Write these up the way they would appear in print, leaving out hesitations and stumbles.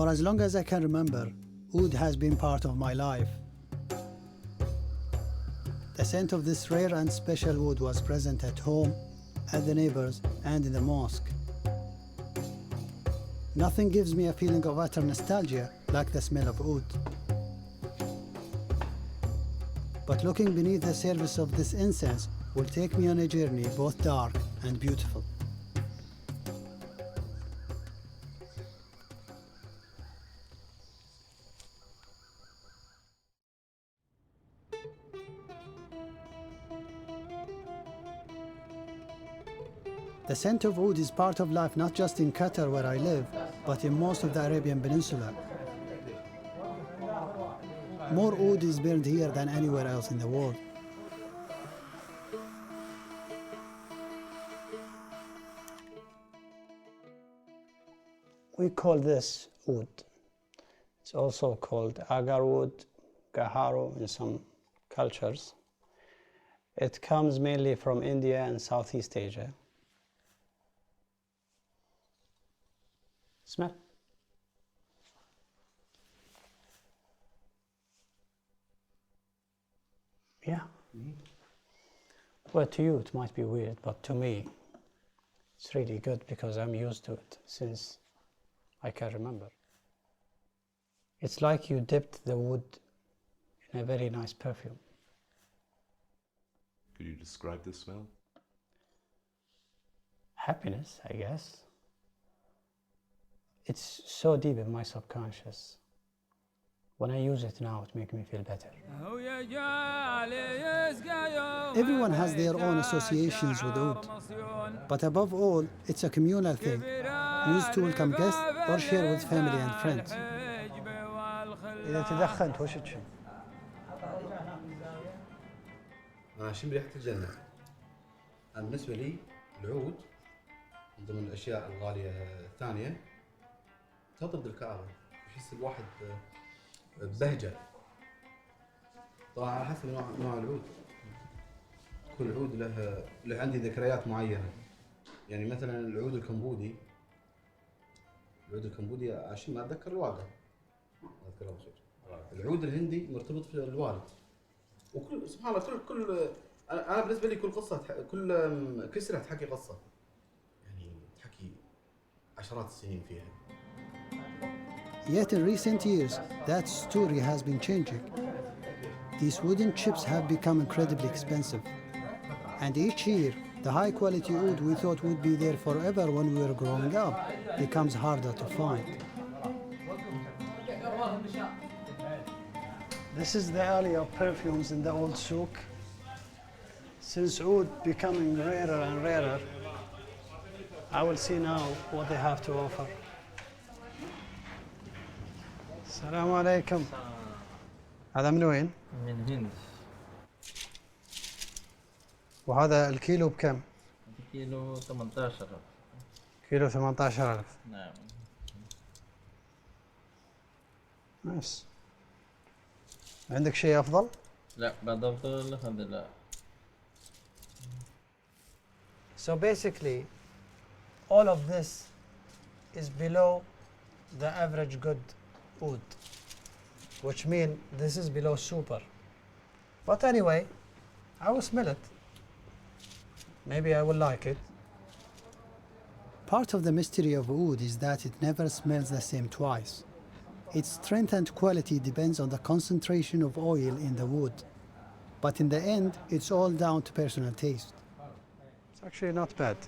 For as long as I can remember, oud has been part of my life. The scent of this rare and special wood was present at home, at the neighbors, and in the mosque. Nothing gives me a feeling of utter nostalgia like the smell of oud. But looking beneath the surface of this incense will take me on a journey both dark and beautiful. The scent of oud is part of life not just in Qatar where I live, but in most of the Arabian Peninsula. More oud is burned here than anywhere else in the world. We call this oud. It's also called Agarwood, Gaharo in some cultures. It comes mainly from India and Southeast Asia. Smell. Yeah. Well, to you it might be weird, but to me it's really good because I'm used to it since I can remember. It's like you dipped the wood in a very nice perfume. Could you describe the smell? Happiness, I guess. It's so deep in my subconscious. When I use it now, it makes me feel better. Everyone has their own associations with oud, but above all, it's a communal thing, used to welcome guests or share with family and friends. إذا تدخنت وش تشم؟ أنا أشم ريحة الجنة. أنا بالنسبة لي العود من ضمن الأشياء الغالية الثانية تطرد الكآبة، يحس الواحد ببهجة. طبعا على حسب نوع العود. كل عود له عندي ذكريات معينة. يعني مثلا العود الكمبودي عشان ما أتذكر الواقع. أذكر أول شيء. العود الهندي مرتبط في الوالد. وكل سبحان الله كل أنا بالنسبة لي كل كل كسرة تحكي قصة. يعني تحكي عشرات السنين فيها. Yet in recent years, that story has been changing. These wooden chips have become incredibly expensive. And each year, the high-quality oud we thought would be there forever when we were growing up becomes harder to find. This is the alley of perfumes in the old souk. Since oud becoming rarer and rarer, I will see now what they have to offer. السلام عليكم. هذا من وين؟ من الهند. وهذا الكيلو بكم؟ كيلو 18. كيلو 18,000. نعم. نايس. عندك شيء أفضل؟ لا بعد أفضل هذا لا. So basically, all of this is below the average good oud, which means this is below super. But anyway, I will smell it. Maybe I will like it. Part of the mystery of oud is that it never smells the same twice. Its strength and quality depends on the concentration of oil in the wood. But in the end, it's all down to personal taste. It's actually not bad.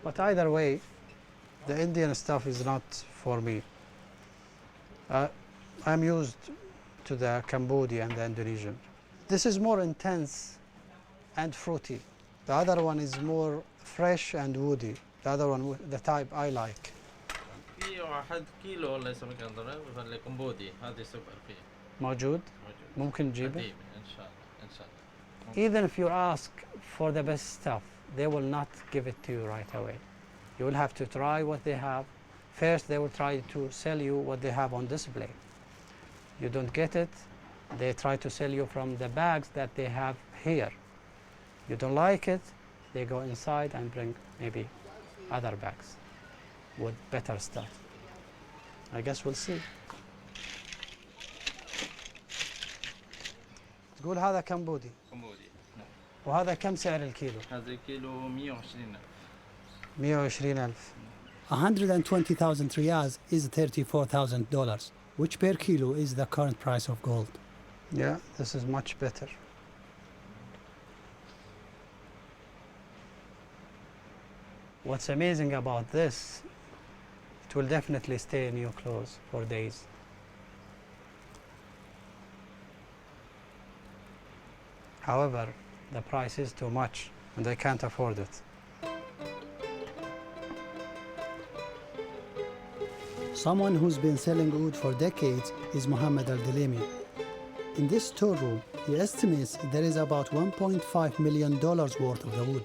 But either way, the Indian stuff is not for me. I'm used to the Cambodian and the Indonesian. This is more intense and fruity. The other one is more fresh and woody. The other one, the type I like. في 1 كيلو والله سمك أنظر ولا كمبودي هذه سوبر فيه. موجود؟ ممكن نجيبه؟ إن شاء الله إن شاء الله. Even if you ask for the best stuff, they will not give it to you right away. You will have to try what they have. First, they will try to sell you what they have on display. You don't get it, they try to sell you from the bags that they have here. You don't like it, they go inside and bring maybe other bags with better stuff. I guess we'll see. تقول هذا كمبودي كمبودي. وهذا كم سعر الكيلو؟ هذا كيلو 120. 120,000. 120,000 riyals is $34,000, which per kilo is the current price of gold. Yeah, this is much better. What's amazing about this, it will definitely stay in your clothes for days. However, the price is too much and I can't afford it. Someone who's been selling oud for decades is Mohammed Al-Dalimi. In this storeroom, he estimates there is about $1.5 million worth of the wood.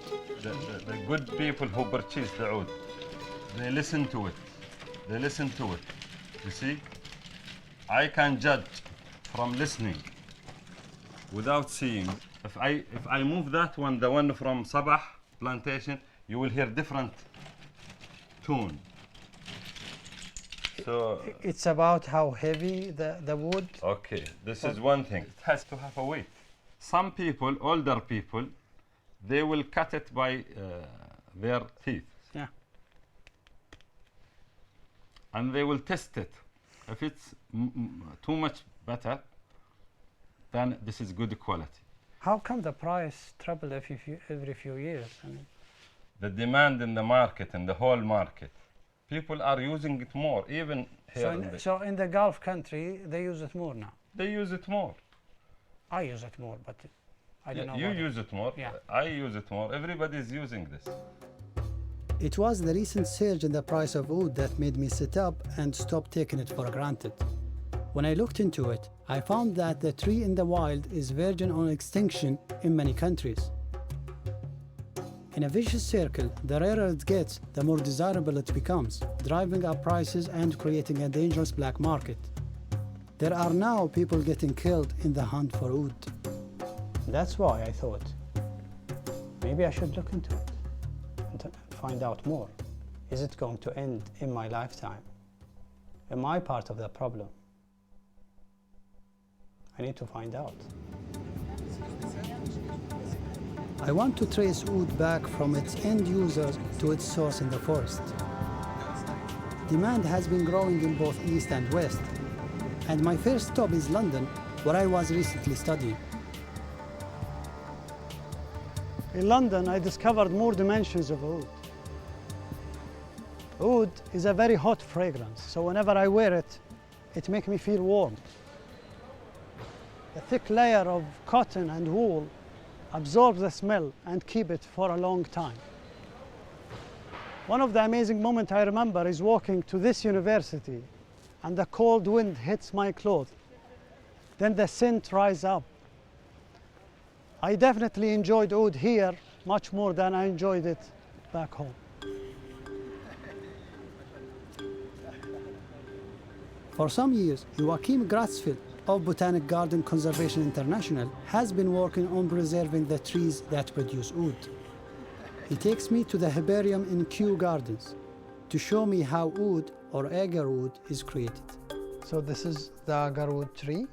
The good people who purchase the oud, they listen to it. They listen to it. You see? I can judge from listening without seeing. If I move that one, the one from Sabah plantation, you will hear different tune. So It's about how heavy the wood. okay, this is one thing. It has to have a weight. Some people, older people, they will cut it by their teeth. Yeah. And they will test it. If it's too much better, then this is good quality. How come the price tripled every few years? I mean, The demand in the market, in the whole market, people are using it more, even here. so in the Gulf country, they use it more now. They use it more. I use it more, but I don't know. You about use it more. Yeah. I use it more. Everybody is using this. It was the recent surge in the price of oud that made me sit up and stop taking it for granted. When I looked into it, I found that the tree in the wild is verging on extinction in many countries. In a vicious circle, the rarer it gets, the more desirable it becomes, driving up prices and creating a dangerous black market. There are now people getting killed in the hunt for oud. That's why I thought maybe I should look into it and find out more. Is it going to end in my lifetime? Am I part of the problem? I need to find out. I want to trace oud back from its end users to its source in the forest. Demand has been growing in both East and West, and my first stop is London, where I was recently studying. In London, I discovered more dimensions of oud. Oud is a very hot fragrance, so whenever I wear it, it makes me feel warm. A thick layer of cotton and wool absorbs the smell and keep it for a long time. One of the amazing moments I remember is walking to this university and the cold wind hits my clothes. Then the scent rises up. I definitely enjoyed oud here much more than I enjoyed it back home. For some years, Joachim Gratzfeld of Botanic Garden Conservation International has been working on preserving the trees that produce oud. He takes me to the herbarium in Kew Gardens to show me how oud or agarwood is created. So this is the agarwood tree.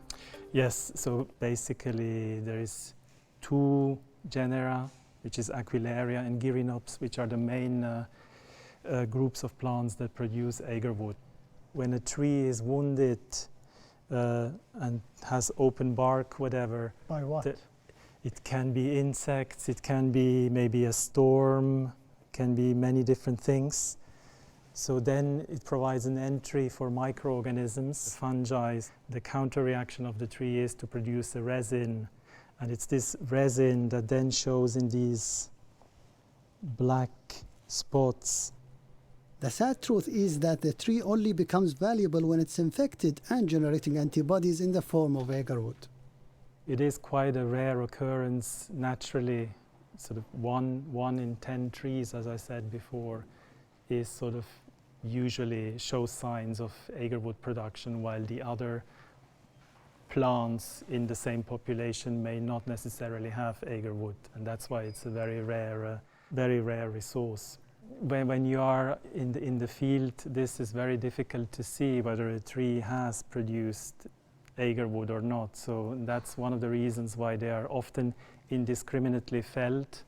Yes, so basically there is two genera, which is Aquilaria and Gyrops, which are the main groups of plants that produce agarwood. When a tree is wounded and has open bark, whatever. By what? It can be insects, it can be maybe a storm, can be many different things. So then it provides an entry for microorganisms, fungi. The counter reaction of the tree is to produce a resin, and it's this resin that then shows in these black spots. The sad truth is that the tree only becomes valuable when it's infected and generating antibodies in the form of agarwood. It is quite a rare occurrence naturally. Sort of one in 10 trees, as I said before, is sort of usually shows signs of agarwood production, while the other plants in the same population may not necessarily have agarwood, and that's why it's a very rare resource. when you are in the field, this is very difficult to see whether a tree has produced agarwood or not. So that's one of the reasons why they are often indiscriminately felled,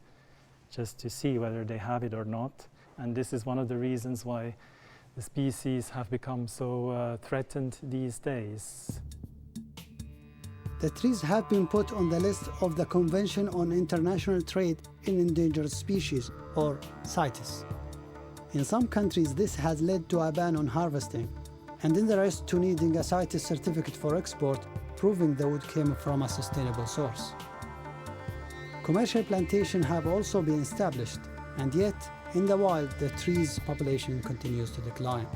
just to see whether they have it or not. And this is one of the reasons why the species have become so threatened these days. The trees have been put on the list of the Convention on International Trade in Endangered Species, or CITES. In some countries, this has led to a ban on harvesting, and in the rest to needing a CITES certificate for export, proving the wood came from a sustainable source. Commercial plantations have also been established, and yet, in the wild, the trees' population continues to decline.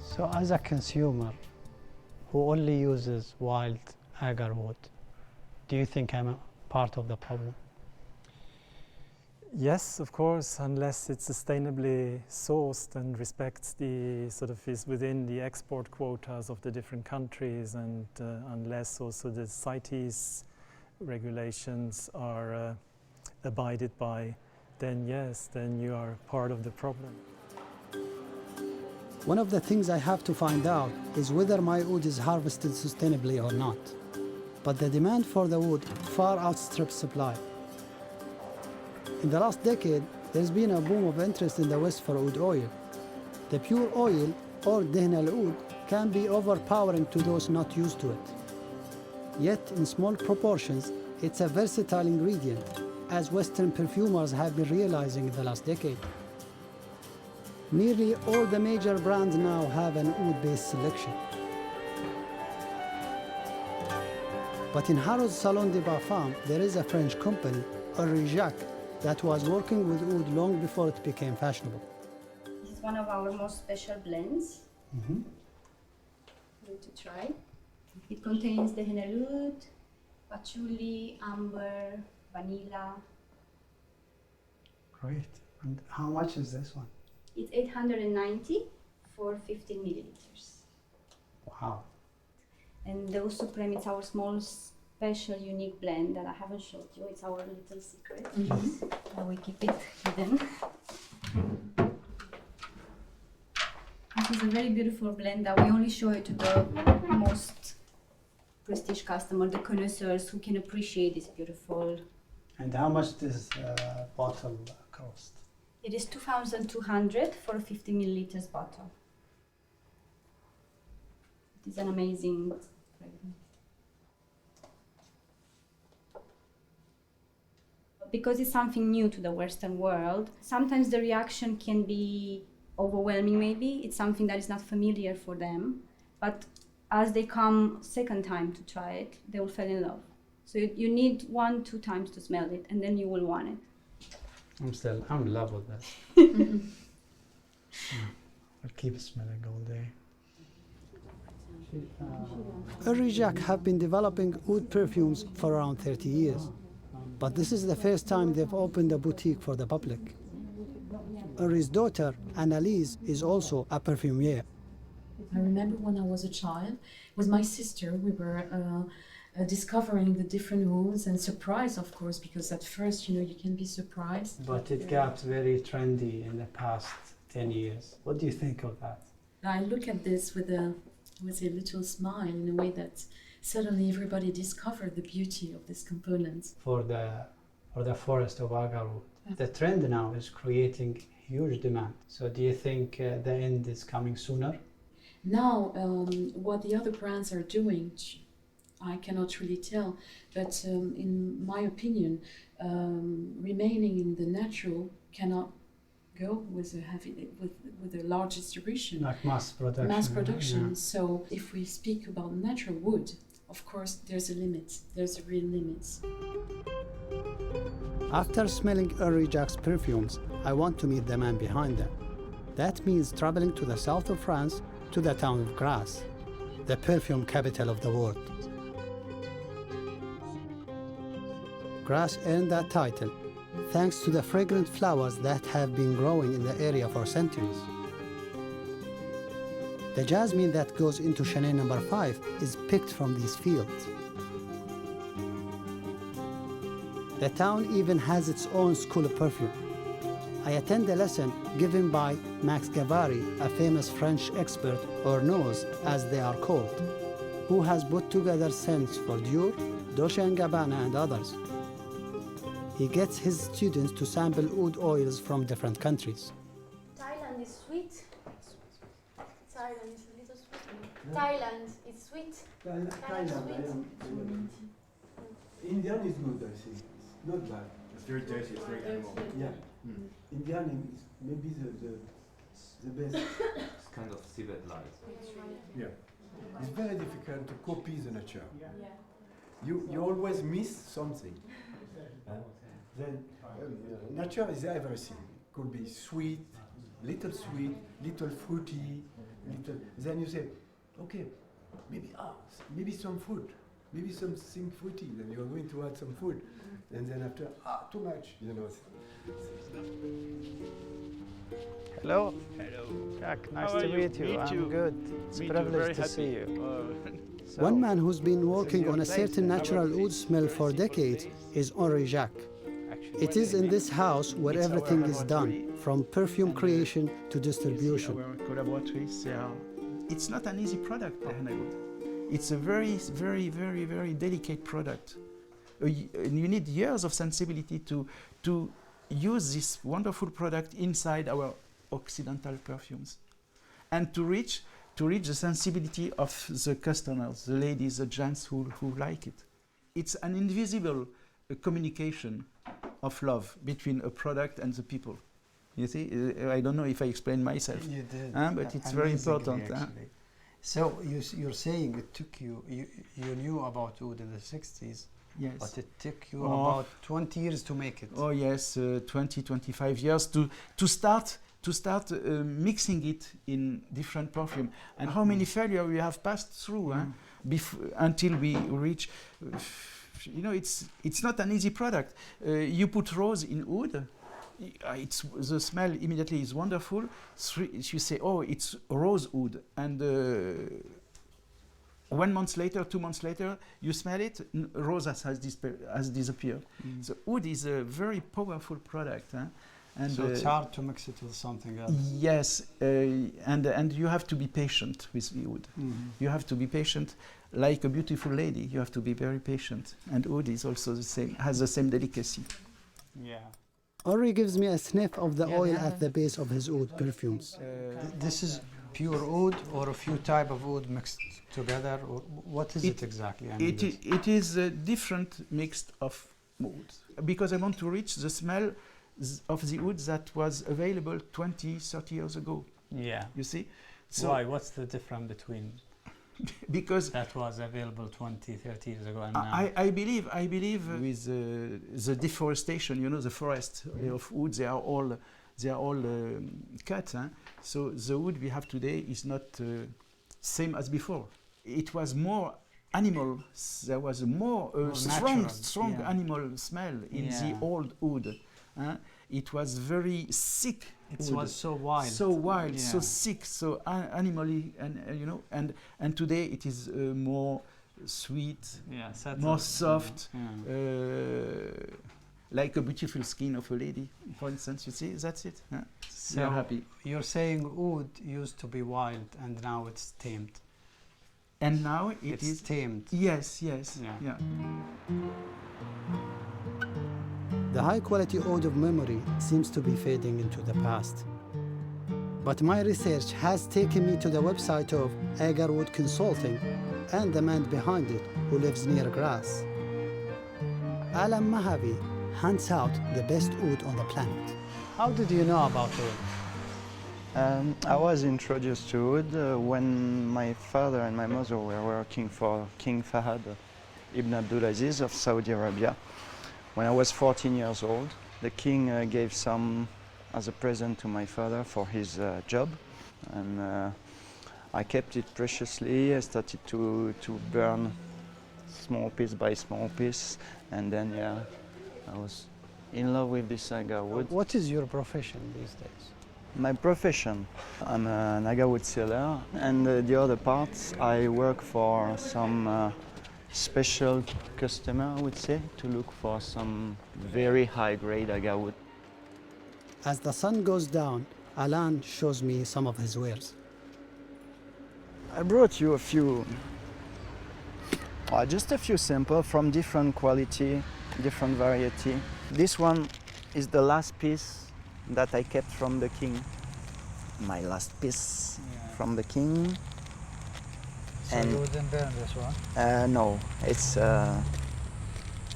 So as a consumer who only uses wild agarwood, do you think I'm a part of the problem? Yes, of course, unless it's sustainably sourced and respects the is within the export quotas of the different countries, and unless also the CITES regulations are abided by, then yes, then you are part of the problem. One of the things I have to find out is whether my wood is harvested sustainably or not. But the demand for the wood far outstrips supply. In the last decade, there's been a boom of interest in the West for wood oil. The pure oil, or dehn al-oud, can be overpowering to those not used to it. Yet, in small proportions, it's a versatile ingredient, as Western perfumers have been realizing in the last decade. Nearly all the major brands now have an oud-based selection. But in Harrod's Salon de Parfum, there is a French company, Derived, that was working with oud long before it became fashionable. This is one of our most special blends. Good to try. It contains the henna-oud, patchouli, amber, vanilla. Great. And how much is this one? It's 890 for 15 milliliters. Wow. And the Oud Supreme is our small, special, unique blend that I haven't showed you. It's our little secret. We keep it hidden. This is a very beautiful blend that we only show it to the most prestige customer, the connoisseurs who can appreciate this beautiful. And how much does bottle cost? It is 2,200 for a 50 milliliters bottle. It is an amazing fragrance. Because it's something new to the Western world, sometimes the reaction can be overwhelming maybe. It's something that is not familiar for them. But as they come second time to try it, they will fall in love. So you need 1-2 times to smell it, and then you will want it. I'm in love with that. I'll keep smelling all day. Derived have been developing oud perfumes for around 30 years. But this is the first time they've opened a boutique for the public. Uri's daughter, Annalise, is also a perfumier. I remember when I was a child, with my sister, we were discovering the different ouds, and surprised, of course, because at first, you can be surprised. But it got very trendy in the past 10 years. What do you think of that? I look at this with a little smile, in a way that suddenly everybody discovered the beauty of this component. For the forest of Agarwood. The trend now is creating huge demand. So do you think the end is coming sooner? Now, what the other brands are doing, I cannot really tell, but in my opinion, remaining in the natural cannot go with a large distribution. Like mass production. Mass production. Yeah. So if we speak about natural wood, of course, there's a limit. There's a real limit. After smelling Derived perfumes, I want to meet the man behind them. That means traveling to the south of France, to the town of Grasse, the perfume capital of the world. Grasse earned that title thanks to the fragrant flowers that have been growing in the area for centuries. The jasmine that goes into Chenin No. 5 is picked from these fields. The town even has its own school of perfume. I attend a lesson given by Max Gavari, a famous French expert, or nose as they are called, who has put together scents for Dior, Dolce & Gabbana and others. He gets his students to sample oud oils from different countries. Thailand is sweet. Thailand is a little sweet. Thailand is sweet. Thailand, Indian is good, I think. It's not bad. It's very dirty, it's very animal. Yeah. Indian is maybe the best. It's kind of civet light. Yeah. It's very difficult to copy the nature. You always miss something. Then nature is everything. Could be sweet, little fruity, little. Then you say, okay, maybe some fruit, maybe something fruity. Then you're going to add some food, and then after, too much, you know. Hello. Hello. Jack, nice How to are you? meet you. Me I'm too. good. It's a privilege to see you. One man who's been working your on a place certain then. natural oud smell for decades is Henri Jacques. It is in this house where It's our everything is laboratory. done, from perfume creation to distribution. Our collaborators, it's not an easy product, the Agarwood. It's a very, very, very, very delicate product. You need years of sensibility to use this wonderful product inside our Occidental perfumes, and to reach the sensibility of the customers, the ladies, the gents who like it. It's an invisible communication of love between a product and the people. You see, I don't know if I explained myself. You did. But it's very important. So you're saying it took you knew about oud in the 60s, Yes. but it took you about 20 years to make it. Oh yes, 25 years to start mixing it in different perfume. And how many failures we have passed through until we reach. You know, it's not an easy product. You put rose in oud, the smell immediately is wonderful. You say, oh, it's rose oud, and 1 month later, 2 months later, you smell it, rose has disappeared. So oud is a very powerful product. And so it's hard to mix it with something else. Yes, and you have to be patient with the oud. You have to be patient, like a beautiful lady. You have to be very patient, and oud is also the same, has the same delicacy. Yeah. Henri gives me a sniff of the oil at the base of his oud perfumes. This is pure oud, or a few type of oud mixed together, or what is it exactly? It is a different mix of oud, because I want to reach the smell of the oud that was available 20, 30 years ago. Yeah. You see? So why? What's the difference between because that was available 20, 30 years ago and now? I believe with the deforestation, you know, the forest of wood, they are all cut. So the wood we have today is not same as before. It was more animal. There was more strong animal smell in the old wood. It was very sick. It was so wild, so sick, so animally, and you know, and today it is more sweet, more soft, like a beautiful skin of a lady, for instance. You see, that's it. So you're happy. You're saying oud used to be wild, and now it's tamed. And now it's is tamed. Yes. Yeah. The high-quality oud of memory seems to be fading into the past. But my research has taken me to the website of Agarwood Consulting and the man behind it, who lives near Grass. Alam Mahavi hunts out the best oud on the planet. How did you know about oud? I was introduced to oud when my father and my mother were working for King Fahad Ibn Abdulaziz of Saudi Arabia. When I was 14 years old, the king gave some as a present to my father for his job, and I kept it preciously. I started to burn small piece by small piece, and then I was in love with this Agarwood. What is your profession these days? My profession, I'm an Agarwood seller, and the other parts I work for some special customer, I would say, to look for some very high-grade Agarwood. As the sun goes down, Alan shows me some of his wares. I brought you a few, just a few samples from different quality, different variety. This one is the last piece that I kept from the king. My last piece from the king. So you wouldn't burn this one? No, it's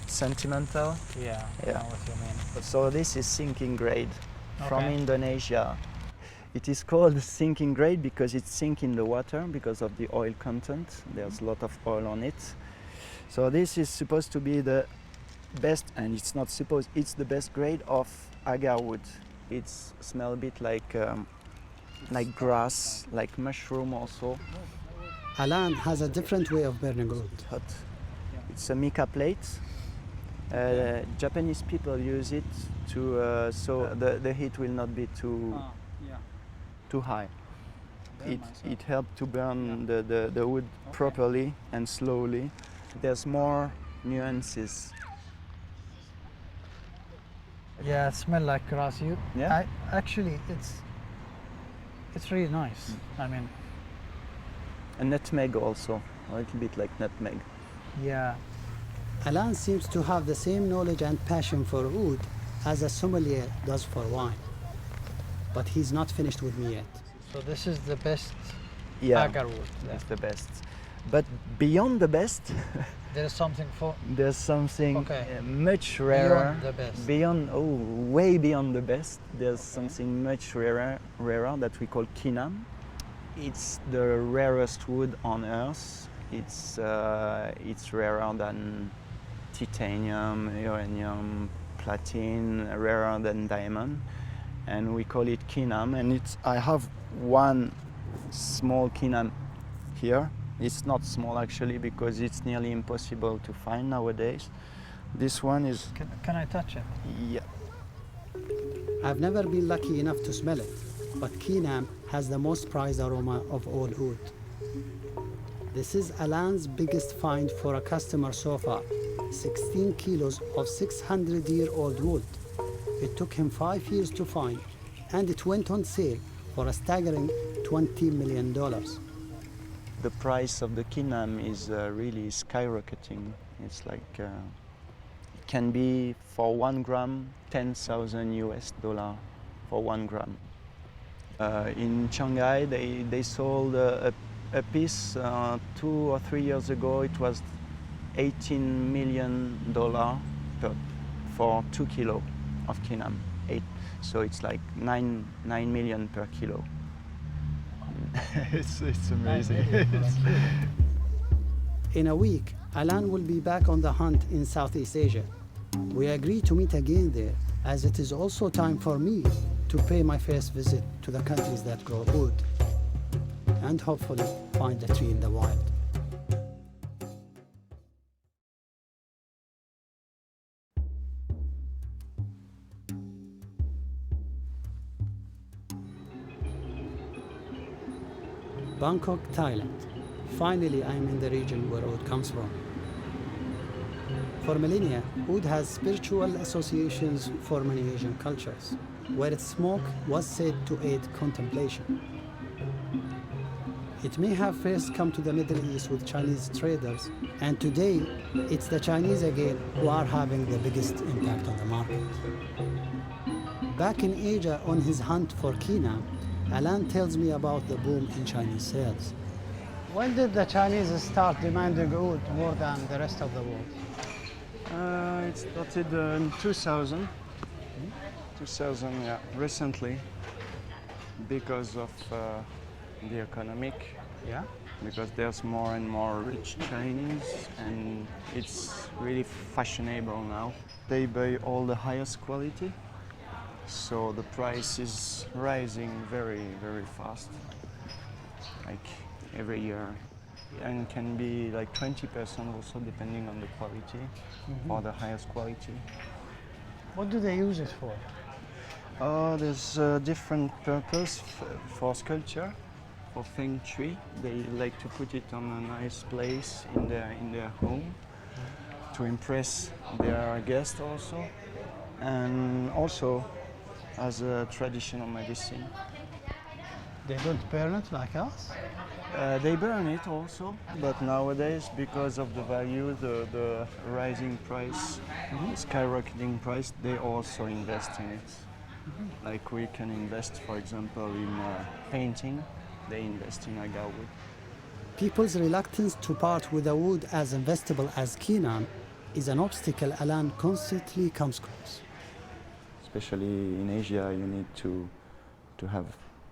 sentimental. Yeah, I know what you mean. So this is sinking grade from Okay. Indonesia. It is called sinking grade because it sinks in the water because of the oil content. There's a lot of oil on it. So this is supposed to be the best, and it's not supposed, it's the best grade of Agarwood. It smells a bit like grass, like mushroom also. Alan has a different way of burning wood. Hot. It's a mica plate. Japanese people use it to so the heat will not be too high. It helps to burn the wood properly and slowly. There's more nuances. Yeah, it smells like grass. Yeah? Actually, it's really nice. I mean, And nutmeg also, a little bit like nutmeg. yeah. Alan seems to have the same knowledge and passion for oud as a sommelier does for wine. But he's not finished with me yet. So this is the best Yeah, Agarwood. that's the best. But beyond the best, There's something for there's something Okay. much rarer. beyond the best. Beyond, way beyond the best. There's something much rarer that we call kinam. It's the rarest wood on earth. It's rarer than titanium, uranium, platinum, rarer than diamond, and we call it kinam. And I have one small kinam here. It's not small actually because it's nearly impossible to find nowadays. This one is. Can I touch it? Yeah. I've never been lucky enough to smell it, but Kinam has the most prized aroma of all oud. This is Alan's biggest find for a customer so far, 16 kilos of 600-year-old wood. It took him 5 years to find, and it went on sale for a staggering $20 million. The price of the kinam is really skyrocketing. It's like, it can be for 1 gram, 10,000 US dollar for 1 gram. In Shanghai, they sold a piece 2 or 3 years ago. It was $18 million for 2 kilo of kinam. So it's like 9 million per kilo. it's amazing. In a week, Alan will be back on the hunt in Southeast Asia. We agree to meet again there, as it is also time for me to pay my first visit to the countries that grow oud, and hopefully find a tree in the wild. Bangkok, Thailand. Finally, I'm in the region where oud comes from. For millennia, oud has spiritual associations for many Asian cultures, where its smoke was said to aid contemplation. It may have first come to the Middle East with Chinese traders, and today it's the Chinese again who are having the biggest impact on the market. Back in Asia on his hunt for kinam, Alan tells me about the boom in Chinese sales. When did the Chinese start demanding oud more than the rest of the world? It started in 2000. 2000, yeah, recently, because of the economic. Yeah. Because there's more and more rich Chinese, and it's really fashionable now. They buy all the highest quality, so the price is rising very, very fast, like every year, and can be like 20% also depending on the quality, or the highest quality. What do they use it for? There's different purpose for sculpture, for feng shui. They like to put it on a nice place in their home to impress their guests also, and also as a traditional medicine. They don't burn it like us? They burn it also, but nowadays, because of the value, the rising price, skyrocketing price, they also invest in it. Like we can invest, for example, in painting, they invest in Agarwood. People's reluctance to part with a wood as investable as quinine is an obstacle Alan constantly comes across. Especially in Asia, you need to have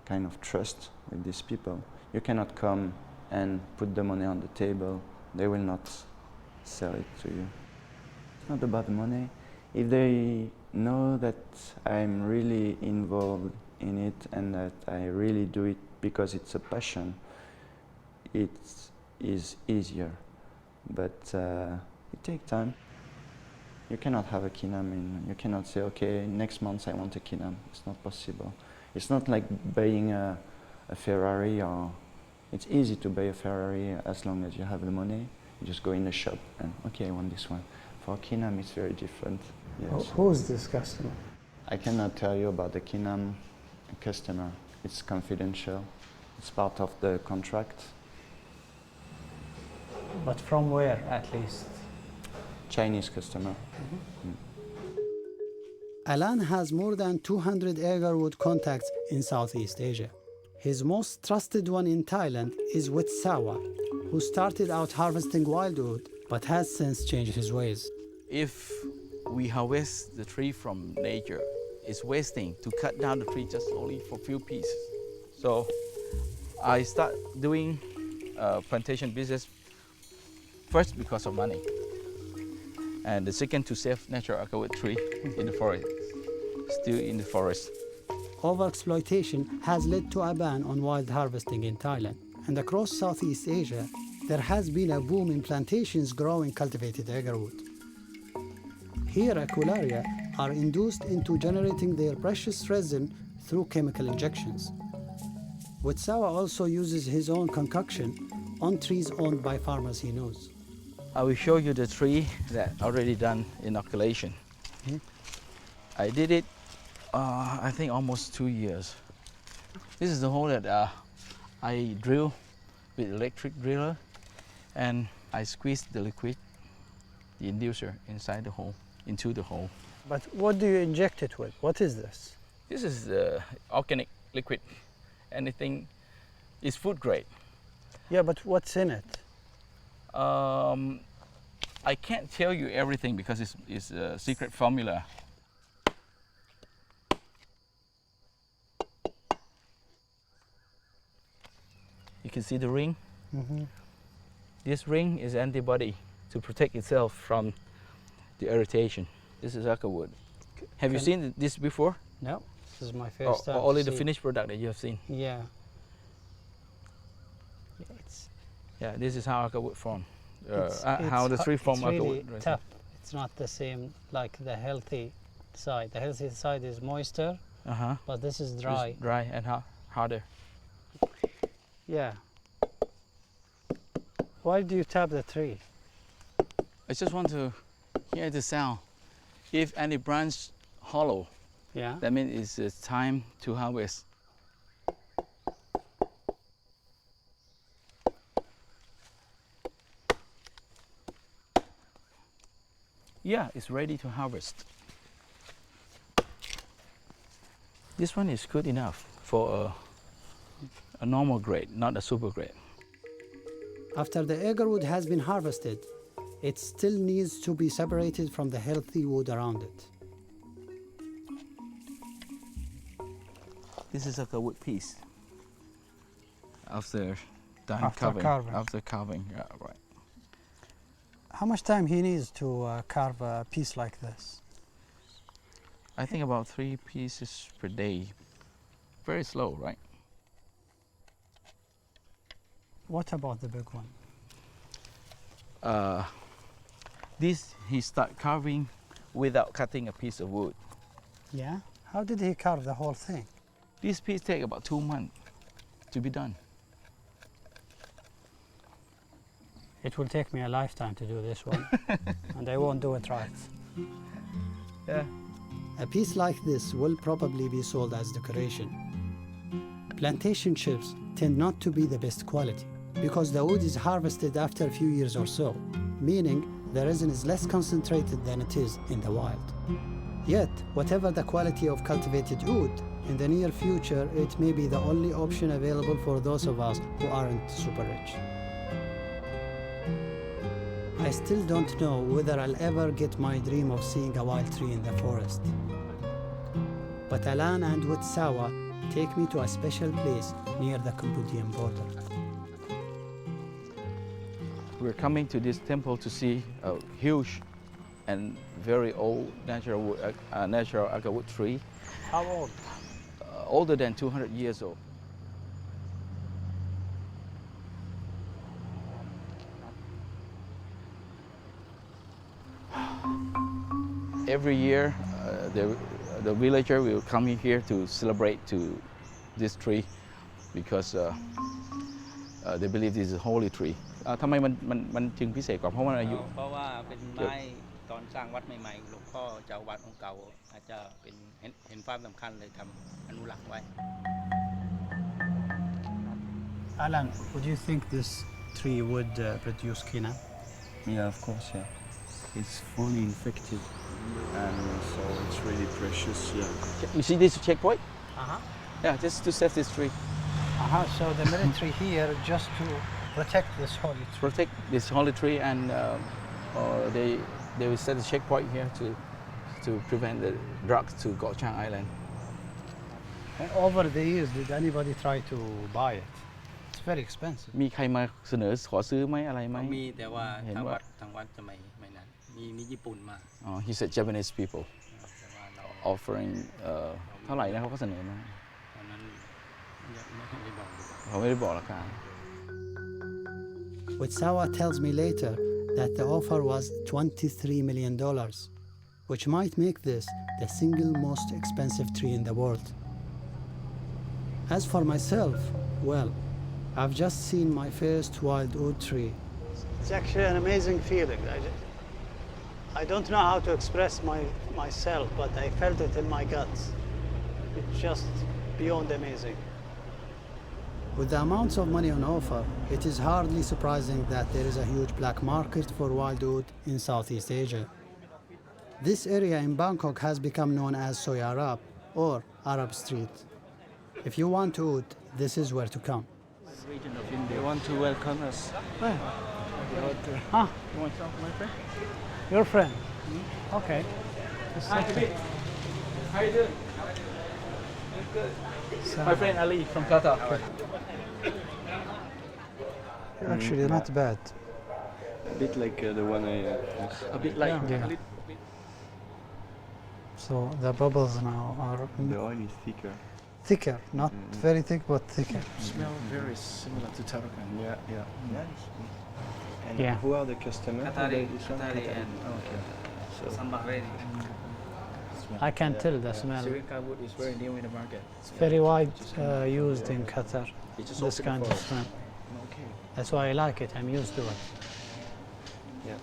kind of trust with these people. You cannot come and put the money on the table. They will not sell it to you. It's not about the money. If they know that I'm really involved in it and that I really do it because it's a passion, it is easier. But it takes time. You cannot have a quinine. You cannot say, okay, next month I want a quinine. It's not possible. It's not like buying a Ferrari. Or it's easy to buy a Ferrari as long as you have the money. You just go in the shop and, okay, I want this one. For quinine, it's very different. Yes. Who's this customer? I cannot tell you about the quinine customer. It's confidential. It's part of the contract. But from where, at least? Chinese customer. Alan has more than 200 Agarwood contacts in Southeast Asia. His most trusted one in Thailand is with Sawa, who started out harvesting wildwood but has since changed his ways. If we harvest the tree from nature, it's wasting to cut down the tree just only for few pieces. So I start doing plantation business first because of money, and the second to save natural agarwood tree in the forest, still in the forest. Overexploitation has led to a ban on wild harvesting in Thailand, and across Southeast Asia, there has been a boom in plantations growing cultivated agarwood. Here, acularia are induced into generating their precious resin through chemical injections. Wetsawa also uses his own concoction on trees owned by farmers he knows. I will show you the tree that already done inoculation. I did it, I think almost 2 years. This is the hole that I drill with electric driller, and I squeeze the liquid, the inducer, inside the hole, into the hole. But what do you inject it with? What is this? This is organic liquid. Anything is food grade. Yeah, but what's in it? I can't tell you everything because it's a secret formula. You can see the ring. This ring is antibody to protect itself from the irritation. This is agarwood. Have you seen this before? No, this is my first time. Only the finished product that you have seen. Yeah. Yeah, this is how agarwood form. How the tree form really agarwood. Tough. It's not the same like the healthy side. The healthy side is moister, but this is dry. It's dry and harder. Yeah. Why do you tap the tree? I just want to hear the sound. If any branch hollow, that means it's time to harvest. Yeah, it's ready to harvest. This one is good enough for a normal grade, not a super grade. After the agarwood has been harvested, it still needs to be separated from the healthy wood around it. This is like a wood piece. After done After carving. After carving, yeah, right. How much time he needs to carve a piece like this? I think about 3 pieces per day. Very slow, right? What about the big one? This he start carving without cutting a piece of wood. Yeah? How did he carve the whole thing? This piece take about 2 months to be done. It will take me a lifetime to do this one, and I won't do it right. Yeah. A piece like this will probably be sold as decoration. Plantation chips tend not to be the best quality because the wood is harvested after a few years or so, meaning the resin is less concentrated than it is in the wild. Yet, whatever the quality of cultivated wood, in the near future it may be the only option available for those of us who aren't super rich. I still don't know whether I'll ever get my dream of seeing a wild tree in the forest. But Alan and Witsawa take me to a special place near the Cambodian border. We're coming to this temple to see a huge and very old natural Agarwood tree. How old? Older than 200 years old. Every year, the villager will come here to celebrate to this tree because they believe this is a holy tree. ทำไมมันจึงพิเศษกว่าเพราะว่าอายุ เพราะว่าเป็นไม้ตอนสร้างวัดใหม่ๆหลวงพ่อเจ้าวัดองค์เก่าอาจจะเป็นเห็นความสำคัญเลยทำอนุรักษ์ไว้ Alan, would you think this tree would produce quina? Yeah, of course, yeah. It's fully infected, and so it's really precious, yeah. You see this checkpoint? Uh-huh. Yeah, just to set this tree. Uh-huh. So the military here just to protect this holy tree. Protect this holy tree, and they will set a checkpoint here to prevent the drugs to Gochang Island. And over the years, did anybody try to buy it? It's very expensive. มีใครมาเสนอขอซื้อไหมอะไรไหม มีแต่ว่าทางวัดสมัยนั้นมีญี่ปุ่นมา He said Japanese people offering เท่าไหร่นะเขาก็เสนอมาตอนนั้นเขาไม่ได้บอกราคา Witsawa tells me later that the offer was $23 million, which might make this the single most expensive tree in the world. As for myself, well, I've just seen my first wild oud tree. It's actually an amazing feeling. I don't know how to express myself, but I felt it in my guts. It's just beyond amazing. With the amounts of money on offer, it is hardly surprising that there is a huge black market for wild oud in Southeast Asia. This area in Bangkok has become known as Soy Arab or Arab Street. If you want oud, this is where to come. Region of India. They want to welcome us. Huh? You want some, my friend? Your friend? Okay. Hi, how you doing? Good. My friend Ali from Qatar. Actually, not bad. A bit like the one I A bit like yeah. So the bubbles now are the oil is thicker. Thicker, not very thick, but thicker. Smell very similar to Tarakan. And Yeah. who are the customers? Qatari and Okay. some Bahraini. I can tell the smell. Sirika wood is very new in the market. It's very wide used in Qatar, this kind of smell. Okay. That's why I like it, I'm used to it. Yeah.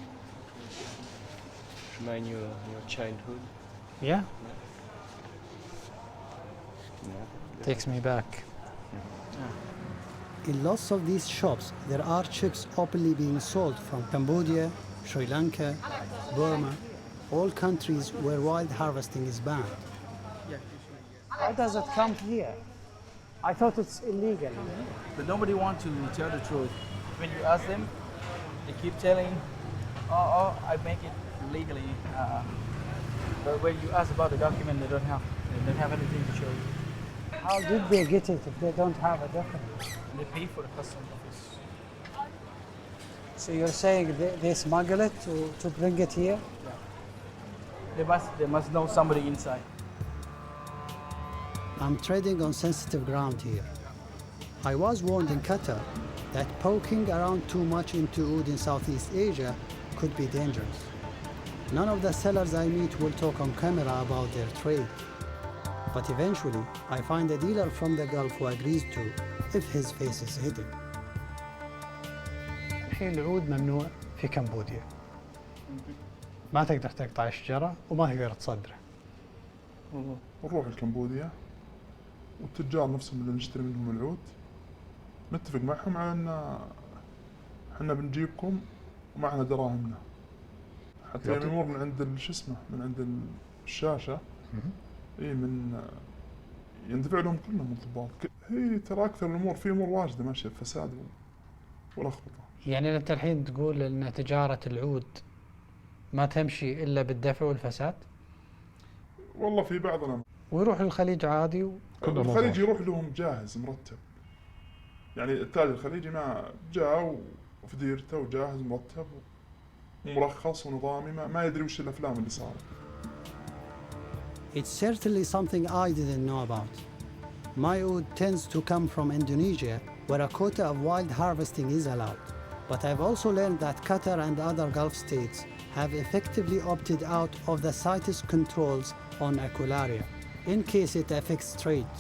Remind you of your childhood. Yeah, Yeah. takes me back. In lots of these shops, there are chips openly being sold from Cambodia, Sri Lanka, Burma, all countries where wild harvesting is banned. How does it come here? I thought it's illegal. But nobody wants to tell the truth. When you ask them, they keep telling, oh, I make it legally. But when you ask about the document, they don't have anything to show you. How did they get it if they don't have a document? They pay for the customs office. So you're saying they smuggle it to bring it here? They must know somebody inside. I'm treading on sensitive ground here. I was warned in Qatar that poking around too much into oud in Southeast Asia could be dangerous. None of the sellers I meet will talk on camera about their trade. But eventually, I find a dealer from the Gulf who agrees to, if his face is hidden. الحين العود ممنوع في كمبوديا. ما تقدر تقطع الشجرة وما تقدر تصدره. نروح الكمبوديا والتجار نفسهم اللي نشتري منهم العود نتفق معهم على ان احنا بنجيبكم ومعنا دراهمنا حتى يعني الامور من عند شو اسمه من عند الشاشه اي من يندفع لهم كلهم الضباط. هي ترى اكثر الامور في امور واجده ماشيه فساد ولخبطه. يعني انت الحين تقول ان تجاره العود ما تمشي الا بالدفع والفساد؟ والله في بعضنا ويروح للخليج عادي الخليج يروح لهم جاهز مرتب. يعني التاجر الخليجي ما جاء وفي ديرته وجاهز مرتب ومرخص ونظامي ما يدري وش الافلام اللي صارت. It's certainly something I didn't know about. My oud tends to come from Indonesia, where a quota of wild harvesting is allowed. But I've also learned that Qatar and other Gulf states have effectively opted out of the CITES controls on Aquilaria, in case it affects trade.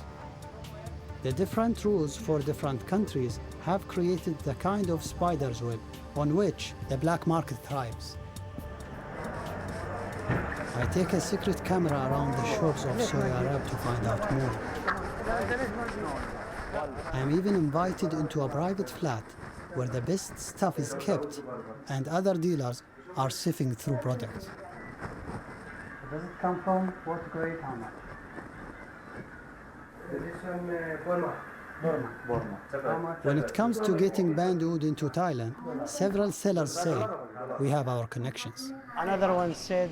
The different rules for different countries have created the kind of spider's web on which the black market thrives. I take a secret camera around the shores of Saudi Arabia to find out more. I am even invited into a private flat where the best stuff is kept and other dealers are sifting through products. Does it come from what grade, how much? This one, Burma. When it comes to getting band oud into Thailand, several sellers say, we have our connections. Another one said,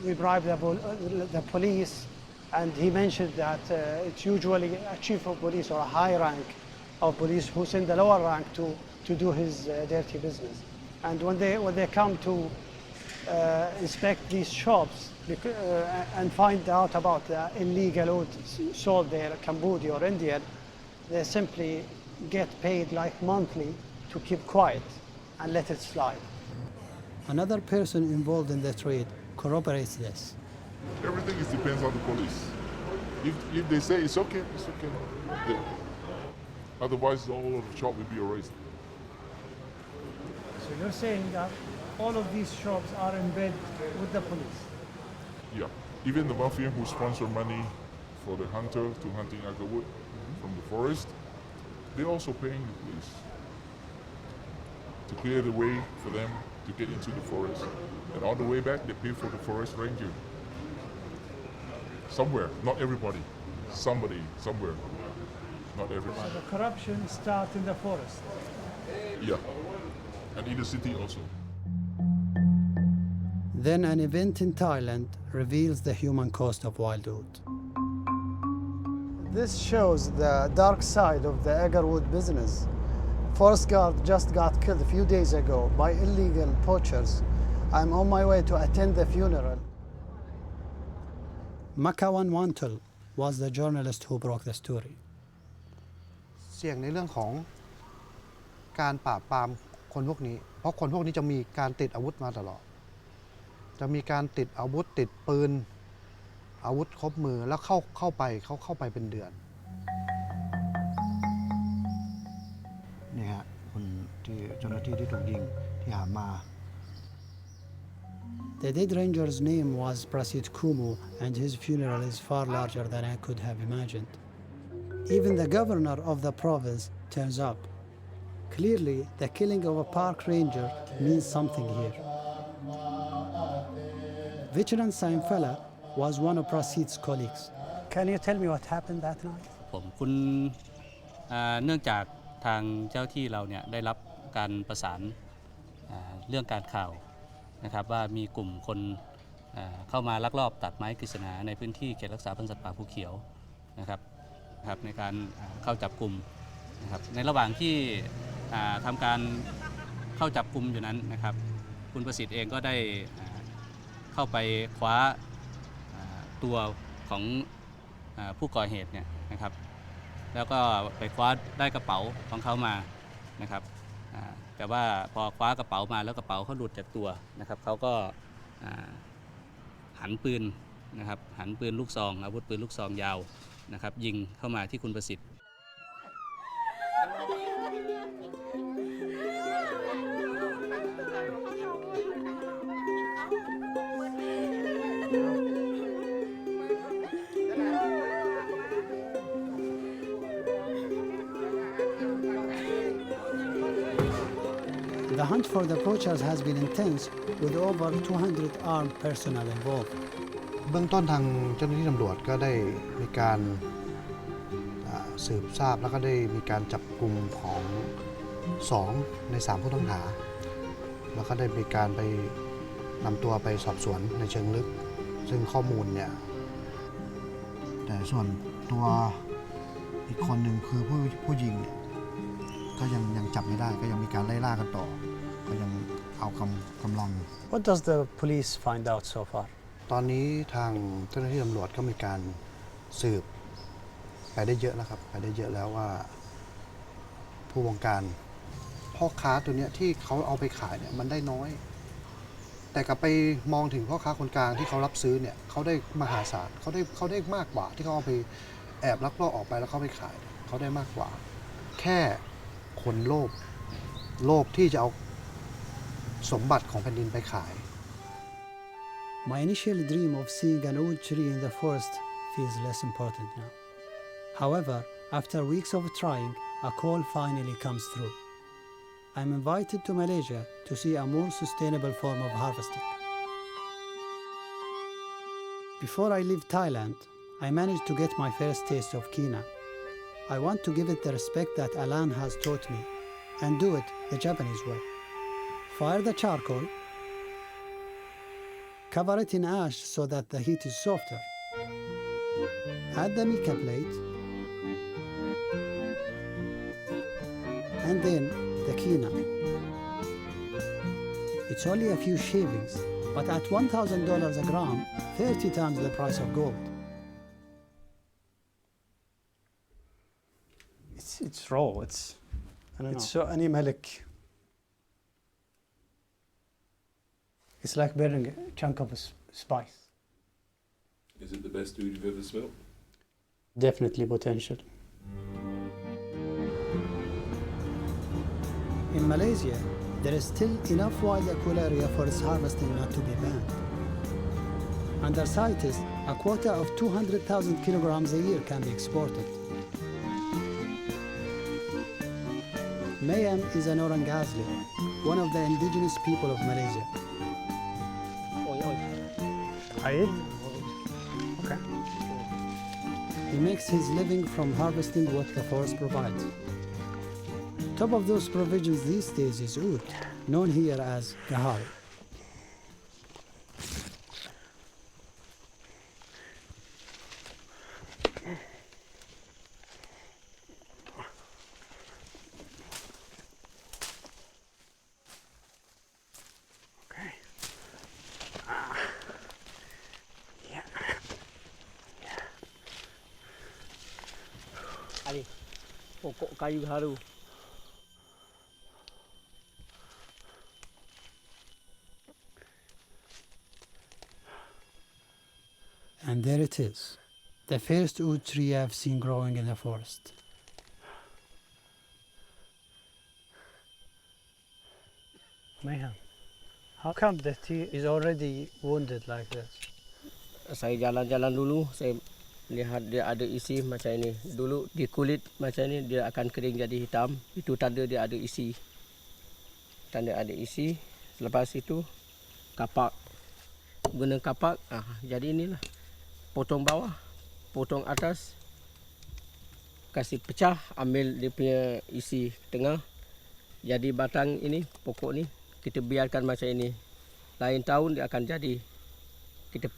we bribe the police, and he mentioned that it's usually a chief of police or a high rank of police who send the lower rank to do his dirty business. And when they come to inspect these shops and find out about the illegal oud sold there, Cambodia or India, they simply get paid like monthly to keep quiet and let it slide. Another person involved in the trade corroborates this. Everything depends on the police. If they say it's okay, it's okay. Otherwise, all of the shop will be erased. So you're saying that all of these shops are in bed with the police? Yeah. Even the mafia who sponsor money for the hunter to hunting Agarwood from the forest, they're also paying the police to clear the way for them to get into the forest. And on the way back, they pay for the forest ranger. Somewhere, not everybody. Somebody, somewhere. Not everybody. So the corruption starts in the forest? Yeah. And in the city also. Then an event in Thailand reveals the human cost of wild oud. This shows the dark side of the Agarwood business. Forest guard just got killed a few days ago by illegal poachers. I'm on my way to attend the funeral. Makawan Wantul was the journalist who broke the story. เสี่ยงในเรื่องของการปราบปรามคนพวกนี้เพราะคนพวกนี้จะมีการติดอาวุธมาตลอดจะมีการติดอาวุธติดปืนอาวุธครบมือแล้วเข้าไปเป็นเดือนนี่ฮะคนที่เจ้าหน้าที่ที่ถูกยิงที่หามา The dead ranger's name was Prasit Kumu, and his funeral is far larger than I could have imagined. Even the governor of the province turns up. Clearly, the killing of a park ranger means something here. Veteran Saimfala was one of Prasit's colleagues. Can you tell me what happened that night? คุณเนื่องจากทางเจ้าที่เราเนี่ยได้รับการประสานเรื่องการข่าวนะครับว่ามีกลุ่มคนเข้ามาลักลอบตัดไม้กฤษณาในพื้นที่เขตรักษาพันธุ์สัตว์ป่าภูเขียวนะครับในการเข้าจับกลุ่มนะครับในระหว่างที่ทำการเข้าจับกลุ่มอยู่นั้นนะครับคุณประสิทธิ์เองก็ได้เข้าไปคว้าตัวของผู้ก่อเหตุเนี่ยนะครับแล้วก็ไปคว้าได้กระเป๋าของเขามานะครับแต่ว่าพอคว้ากระเป๋ามาแล้วกระเป๋าเขาหลุดจากตัวนะครับเขาก็หันปืนนะครับหันปืนลูกซองอาวุธปืนลูกซองยาวนะครับยิงเข้ามาที่คุณประสิทธิ์ How The hunt for the poachers has been intense, with over 200 armed personnel involved. เบื้องต้นทางเจ้าหน้าที่ตำรวจก็ได้มีการสืบทราบแล้วก็ได้มีการจับกลุ่มของ2 ใน 3 ผู้ต้องหาแล้วก็ได้มีการไปนำตัวไปสอบสวนในเชิงลึกซึ่งข้อมูลเนี่ยแต่ส่วนตัวอีกคนหนึ่งคือผู้ยิงเนี่ยก็ยังจับไม่ได้ก็ยังมีการไล่ล่ากันต่อก็ยังเอากำลัง What does the police find out so far? ตอนนี้ทางเจ้าหน้าที่ตำรวจก็มีการสืบไปได้เยอะแล้วครับไปได้เยอะแล้วว่าผู้บงการพ่อค้าตัวเนี้ยที่เขาเอาไปขายเนี่ยมันได้น้อยแต่กลับไปมองถึงพ่อค้าคนกลางที่เขารับซื้อเนี่ยเขาได้มหาศาลเขาได้มากกว่าที่เขาเอาไปแอบลักลอบออกไปแล้วเขาไปขายเขาได้มากกว่าแค่คนโลภที่จะเอาสมบัติของแผ่นดินไปขาย My initial dream of seeing an oud tree in the forest feels less important now. However, after weeks of trying, a call finally comes through. I'm invited to Malaysia to see a more sustainable form of harvesting. Before I leave Thailand, I managed to get my first taste of Kina. I want to give it the respect that Alan has taught me and do it the Japanese way. Fire the charcoal, cover it in ash so that the heat is softer. Add the mica plate, and then the Kina. It's only a few shavings, but at $1,000 a gram, 30 times the price of gold. It's raw. It's so animalic. It's like burning a chunk of spice. Is it the best oud you've ever smelled? Definitely potential. In Malaysia, there is still enough wild Aquilaria for its harvesting not to be banned. Under CITES, a quota of 200,000 kilograms a year can be exported. Mayam is an orang asli, one of the indigenous people of Malaysia. Aid? Okay. He makes his living from harvesting what the forest provides. Top of those provisions these days is oud, known here as gahari. Pokok kayu haru. And there it is, the first oud tree I've seen growing in the forest. Mayhem. How come the tree is already wounded like this? Saya jalan-jalan dulu, saya lihat dia ada isi macam ini. Dulu di kulit macam ini dia akan kering jadi hitam. Itu tanda dia ada isi. Tanda ada isi. Selepas itu kapak. Guna kapak, jadi inilah. Potong bawah, potong atas. Kasih pecah, ambil dia punya isi tengah. Jadi batang ini, pokok ni kita biarkan macam ini. Lain tahun dia akan jadi. Kita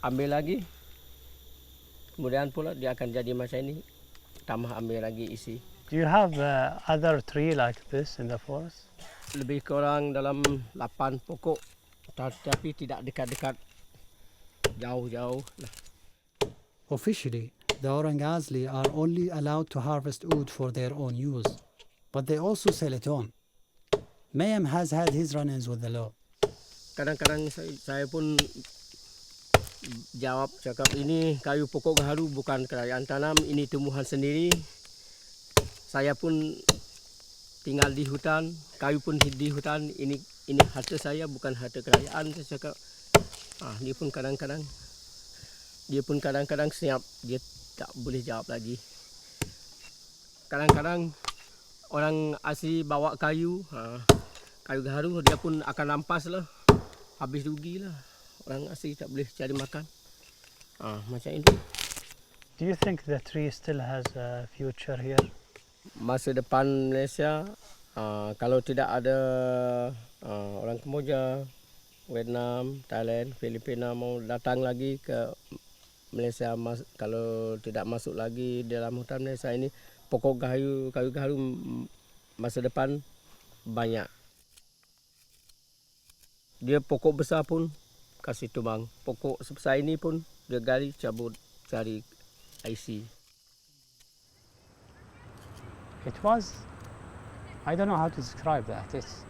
ambil lagi. Kemudian pula dia akan jadi macam ini. Tambah ambil lagi isi. Do you have other tree like this in the forest? Lebih kurang dalam 8 pokok. Tapi tidak dekat-dekat. Jauh-jauh lah. Officially, the Orang Asli are only allowed to harvest oud for their own use, but they also sell it on. Mayam has had his run-ins with the law. Kadang-kadang saya pun jawab cakap ini kayu pokok gaharu bukan kerajaan tanam, ini tumbuhan sendiri. Saya pun tinggal di hutan, kayu pun di hutan, ini harta saya bukan harta kerajaan. Saya cakap, dia pun kadang-kadang senyap, dia tak boleh jawab lagi. Kadang-kadang orang asli bawa kayu, kayu gaharu dia pun akan rampas lah. Habis rugi lah. Orang asli tak boleh cari makan. Macam itu. Do you think the tree still has a future here? Masa depan Malaysia, kalau tidak ada orang Kemboja, Vietnam, Thailand, Filipina mau datang lagi ke Malaysia, kalau tidak masuk lagi dalam hutan Malaysia ini, pokok kayu gaharu masa depan banyak. Dia pokok besar pun kasih tumbang. Pokok sebesar ini pun dia gali cabut cari IC. It was, I don't know how to describe that. It's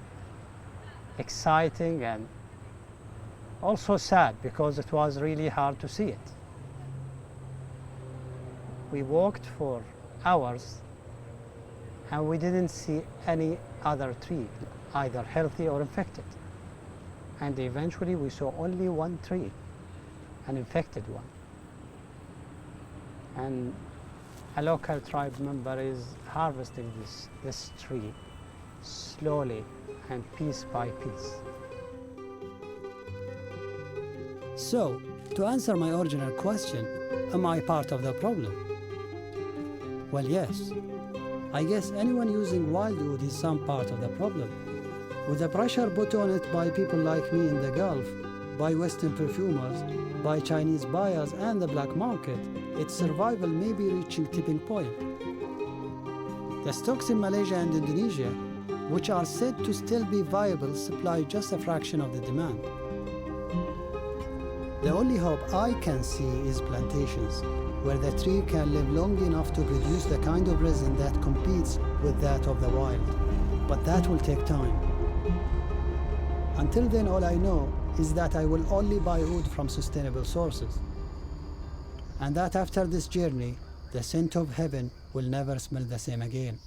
exciting and also sad because it was really hard to see it. We walked for hours and we didn't see any other tree, either healthy or infected. And eventually we saw only one tree, an infected one. And a local tribe member is harvesting this tree slowly and piece by piece. So, to answer my original question, am I part of the problem? Well, yes. I guess anyone using wildwood is some part of the problem. With the pressure put on it by people like me in the Gulf, by Western perfumers, by Chinese buyers and the black market, its survival may be reaching tipping point. The stocks in Malaysia and Indonesia, which are said to still be viable, supply just a fraction of the demand. The only hope I can see is plantations, where the tree can live long enough to produce the kind of resin that competes with that of the wild. But that will take time. Until then, all I know is that I will only buy wood from sustainable sources. And that after this journey, the scent of heaven will never smell the same again.